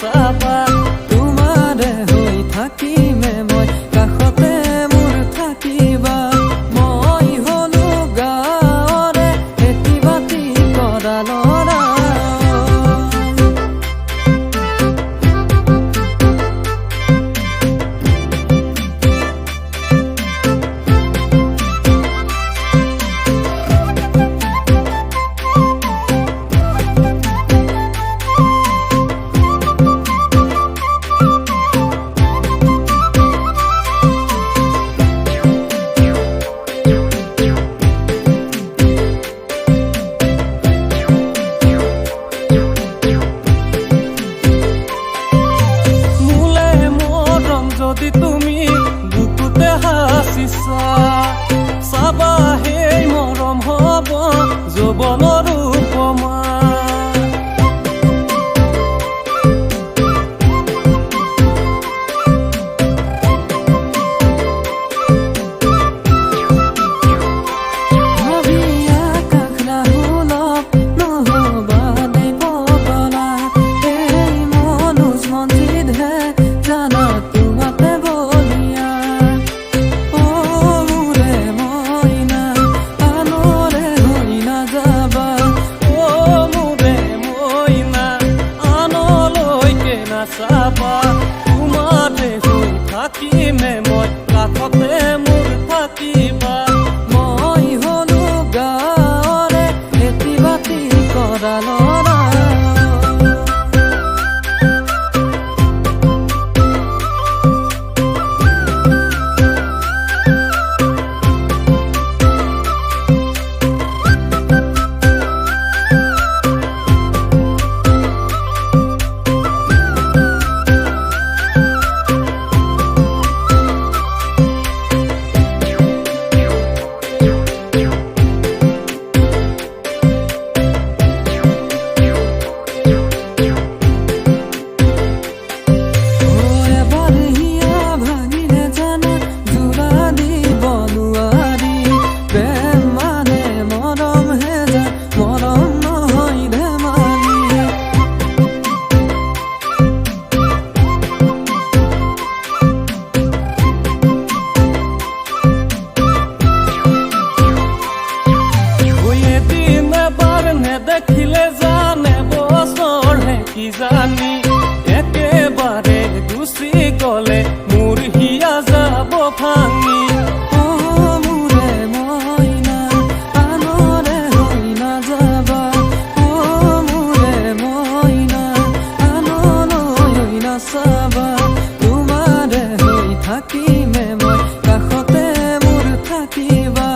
নাচাবা তোমাৰে হৈ থাকিমে মই কাষতে মোৰ থাকিবা মই হলো গাঁৱৰে খেতি বাতি কৰা ল'ৰা যদি তুমি বুকুতে হাসিছা চাবা সেই মৰম হ'ব যৌৱনৰ উপমা ভাবি আকাশ ৰাহুলক নহবা দেই পগলা এই মনোজ মঞ্জিতহে জানা নাচাবা তোমাৰে হৈ থাকিমে মই কাষতে মোৰ থাকিবা মই হলো গাঁৱৰে খেতি বাতি কৰা ল'ৰা দেখিলে জানে বছৰহে কি জানি একেবাৰে গুচি গলে মোৰ হিয়া যাব ভাঙি মোৰে মইনা আনৰে হৈ নাযাবা মোৰে মইনা আনলৈ হৈ নাচাবা তোমাৰে হৈ থাকিমে মই কাষতে মোৰ থাকিবা